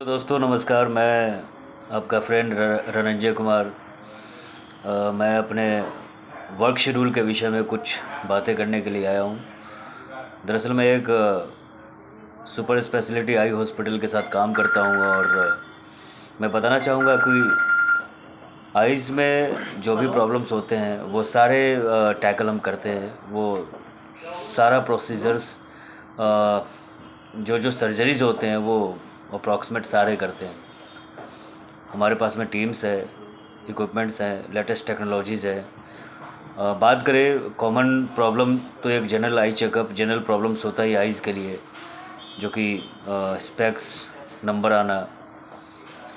तो दोस्तों नमस्कार। मैं आपका फ्रेंड रणंजय कुमार। मैं अपने वर्क शेड्यूल के विषय में कुछ बातें करने के लिए आया हूँ। दरअसल मैं एक सुपर स्पेशलिटी आई हॉस्पिटल के साथ काम करता हूँ और मैं बताना चाहूँगा कि आइज़ में जो भी प्रॉब्लम्स होते हैं वो सारे टैकल हम करते हैं। वो सारा प्रोसीजर्स, जो जो सर्जरीज होते हैं वो अप्रॉक्सीमेट सारे करते हैं। हमारे पास में टीम्स है, इक्विपमेंट्स हैं, लेटेस्ट टेक्नोलॉजीज़ है। बात करें कॉमन प्रॉब्लम, तो एक general eye checkup, general problems होता है आइज़ के लिए, जो कि स्पेक्स नंबर आना,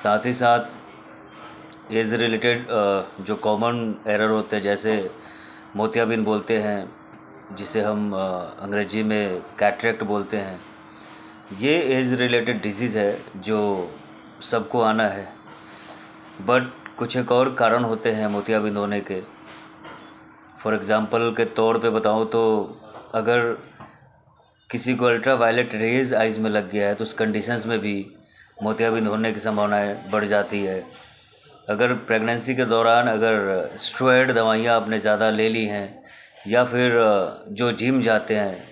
साथ ही साथ एज रिलेटेड जो कॉमन एरर होते हैं, जैसे मोतियाबिंद बोलते हैं, जिसे हम अंग्रेजी में कैटरेक्ट बोलते हैं। ये एज रिलेटेड डिजीज़ है जो सबको आना है, बट कुछ एक और कारण होते हैं मोतियाबिंद होने के। फॉर एग्ज़ाम्पल के तौर पे बताऊँ तो अगर किसी को अल्ट्रा वायलेट रेज आइज़ में लग गया है तो उस कंडीशंस में भी मोतियाबिंद होने की संभावनाएं बढ़ जाती है। अगर प्रेगनेंसी के दौरान अगर स्टेरॉयड दवाइयाँ आपने ज़्यादा ले ली हैं, या फिर जो जिम जाते हैं,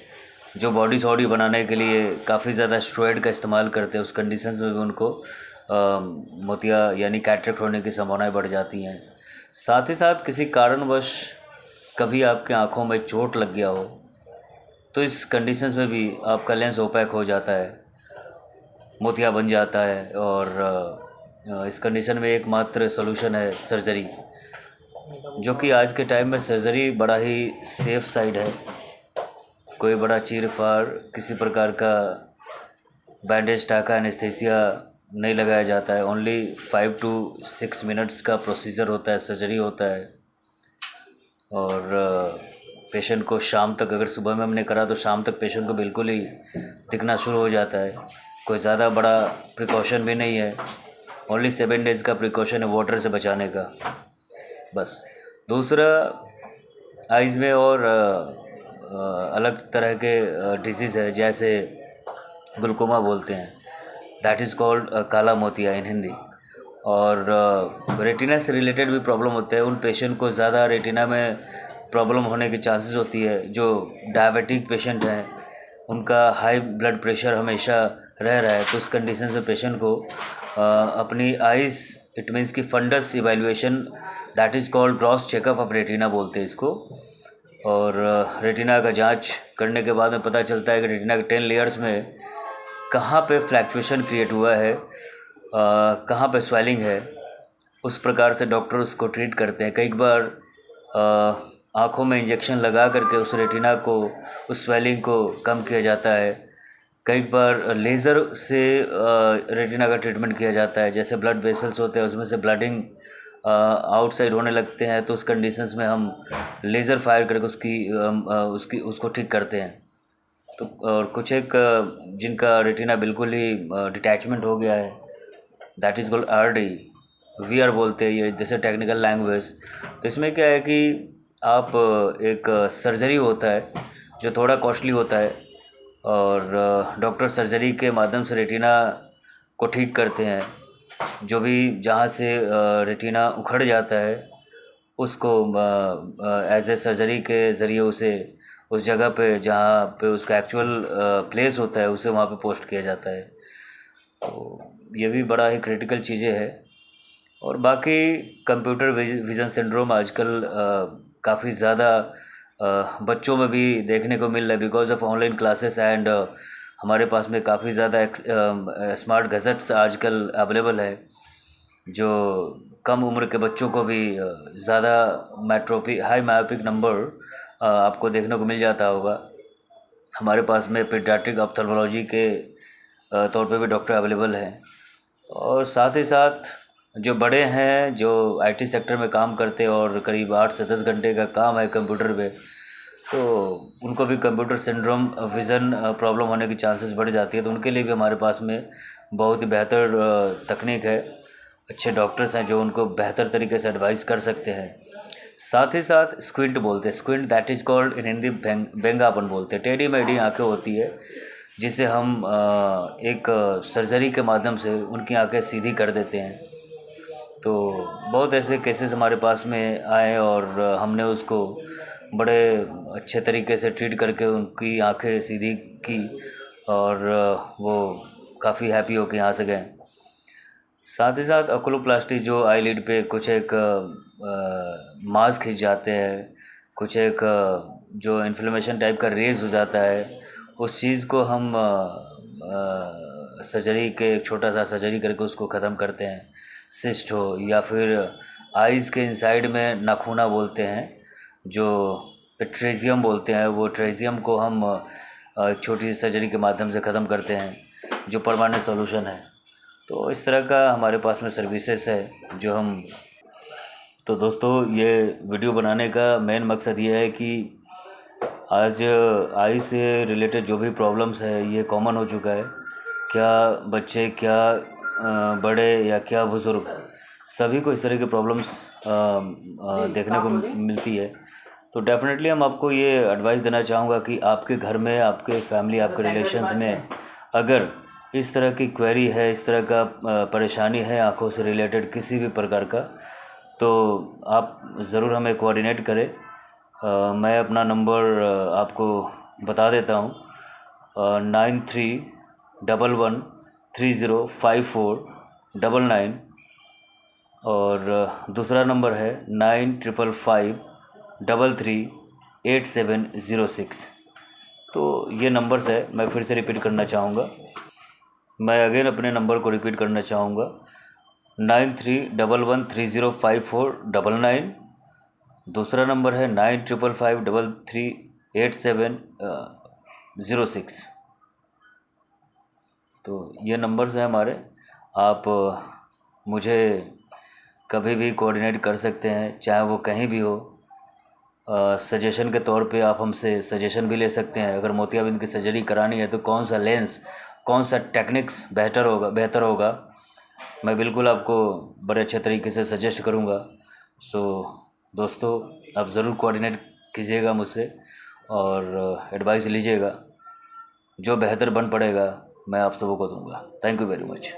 जो बॉडी सॉडी बनाने के लिए काफ़ी ज़्यादा स्टेरॉयड का इस्तेमाल करते हैं, उस कंडीशंस में भी उनको मोतिया यानी कैटरेक्ट होने की संभावनाएं बढ़ जाती हैं। साथ ही साथ किसी कारणवश कभी आपके आँखों में चोट लग गया हो तो इस कंडीशंस में भी आपका लेंस ओपैक हो जाता है, मोतिया बन जाता है। और इस कंडीशन में एकमात्र सॉल्यूशन है सर्जरी, जो कि आज के टाइम में सर्जरी बड़ा ही सेफ साइड है। कोई बड़ा चीर फाड़, किसी प्रकार का बैंडेज, टाका, एनेस्थीसिया नहीं लगाया जाता है। ओनली 5 to 6 मिनट्स का प्रोसीजर होता है, सर्जरी होता है। और पेशेंट को शाम तक, अगर सुबह में हमने करा तो शाम तक पेशेंट को बिल्कुल ही दिखना शुरू हो जाता है। कोई ज़्यादा बड़ा प्रिकॉशन भी नहीं है, ओनली 7 डेज़ का प्रिकॉशन है वाटर से बचाने का, बस। दूसरा, आइज़ में और अलग तरह के डिजीज़ है, जैसे ग्लूकोमा बोलते हैं, दैट इज़ कॉल्ड काला मोतिया इन हिंदी। और रेटिना से रिलेटेड भी प्रॉब्लम होते हैं। उन पेशेंट को ज़्यादा रेटिना में प्रॉब्लम होने की चांसेस होती है। जो डायबिटिक पेशेंट हैं, उनका हाई ब्लड प्रेशर हमेशा रह रहा है, तो उस कंडीशन में पेशेंट को अपनी आइज़, इट मीन्स की fundus evaluation, that is called gross checkup of retina बोलते हैं इसको। और रेटिना का जांच करने के बाद में पता चलता है कि रेटिना के 10 लेयर्स में कहाँ पे फ्लैक्चुएशन क्रिएट हुआ है, कहाँ पे स्वेलिंग है, उस प्रकार से डॉक्टर उसको ट्रीट करते हैं। कई बार आँखों में इंजेक्शन लगा करके उस रेटिना को, उस स्वेलिंग को कम किया जाता है। कई बार लेज़र से रेटिना का ट्रीटमेंट किया जाता है। जैसे ब्लड वेसल्स होते हैं, उसमें से ब्लडिंग आउटसाइड होने लगते हैं, तो उस कंडीशंस में हम लेज़र फायर करके उसको ठीक करते हैं। तो और कुछ एक जिनका रेटिना बिल्कुल ही डिटैचमेंट हो गया है, that is called RD, VR बोलते हैं ये, जैसे टेक्निकल लैंग्वेज। तो इसमें क्या है कि आप एक सर्जरी होता है जो थोड़ा कॉस्टली होता है, और डॉक्टर सर्जरी के माध्यम से रेटिना को ठीक करते हैं। जो भी जहाँ से रेटिना उखड़ जाता है उसको एज ए सर्जरी के ज़रिए उसे उस जगह पे जहाँ पे उसका एक्चुअल प्लेस होता है उसे वहाँ पे पोस्ट किया जाता है। तो ये भी बड़ा ही क्रिटिकल चीज़ें हैं। और बाकी कंप्यूटर विज़न सिंड्रोम आजकल काफ़ी ज़्यादा बच्चों में भी देखने को मिल रहा है, because of online classes and हमारे पास में काफ़ी ज़्यादा स्मार्ट गैजेट्स आजकल अवेलेबल है, जो कम उम्र के बच्चों को भी ज़्यादा मैट्रोपी, हाई मायोपिक नंबर आपको देखने को मिल जाता होगा। हमारे पास में पीडियाट्रिक ऑप्थेल्मोलॉजी के तौर पे भी डॉक्टर अवेलेबल हैं। और साथ ही साथ जो बड़े हैं, जो आईटी सेक्टर में काम करते हैं और करीब 8 से 10 घंटे का काम है कंप्यूटर पे, तो उनको भी कंप्यूटर सिंड्रोम विज़न प्रॉब्लम होने की चांसेस बढ़ जाती है। तो उनके लिए भी हमारे पास में बहुत ही बेहतर तकनीक है, अच्छे डॉक्टर्स हैं जो उनको बेहतर तरीके से एडवाइस कर सकते हैं। साथ ही साथ स्क्विंट बोलते हैं, squint that is called in Hindi बेंगापन बोलते हैं। टेढ़ी मेढ़ी आँखें होती है जिसे हम एक सर्जरी के माध्यम से उनकी आंखें सीधी कर देते हैं। तो बहुत ऐसे केसेस हमारे पास में आए और हमने उसको बड़े अच्छे तरीके से ट्रीट करके उनकी आंखें सीधी की और वो काफ़ी हैप्पी होकर यहाँ से गए। साथ ही साथ ओकुलोप्लास्टी जो आईलिड पे कुछ एक मांस खिंच जाते हैं, कुछ एक जो इन्फ्लेमेशन टाइप का रेज हो जाता है, उस चीज़ को हम सर्जरी के एक छोटा सा सर्जरी करके उसको ख़त्म करते हैं। सिस्ट हो या फिर आइज़ के इनसाइड में नाखूना बोलते हैं, जो ट्रेजियम बोलते हैं, वो ट्रेजियम को हम एक छोटी सी सर्जरी के माध्यम से ख़त्म करते हैं, जो परमानेंट सॉल्यूशन है। तो इस तरह का हमारे पास में सर्विसेज है जो हम। तो दोस्तों, ये वीडियो बनाने का मेन मकसद ये है कि आज आई से रिलेटेड जो भी प्रॉब्लम्स है ये कॉमन हो चुका है। क्या बच्चे, क्या बड़े या क्या बुज़ुर्ग, सभी को इस तरह की प्रॉब्लम्स देखने को मिलती है। तो डेफिनेटली हम आपको ये एडवाइस देना चाहूँगा कि आपके घर में, आपके फैमिली, आपके रिलेशंस में अगर इस तरह की क्वेरी है, इस तरह का परेशानी है आँखों से रिलेटेड किसी भी प्रकार का, तो आप ज़रूर हमें कोऑर्डिनेट करें। मैं अपना नंबर आपको बता देता हूँ, 9311305499 और दूसरा नंबर है 9555338706। तो ये नंबर्स है, मैं फिर से रिपीट करना चाहूँगा। मैं अगेन अपने नंबर को रिपीट करना चाहूँगा, 9311305499। दूसरा नंबर है 9555338706। तो ये नंबर्स हैं हमारे। आप मुझे कभी भी कोऑर्डिनेट कर सकते हैं, चाहे वो कहीं भी हो। सजेशन के तौर पे आप हमसे सजेशन भी ले सकते हैं। अगर मोतियाबिंद की सर्जरी करानी है तो कौन सा लेंस, कौन सा टेक्निक्स बेहतर होगा, मैं बिल्कुल आपको बड़े अच्छे तरीके से सजेस्ट करूँगा। सो दोस्तों, आप ज़रूर कोऑर्डिनेट कीजिएगा मुझसे और एडवाइस लीजिएगा। जो बेहतर बन पड़ेगा मैं आप सबों को दूंगा। Thank you very much.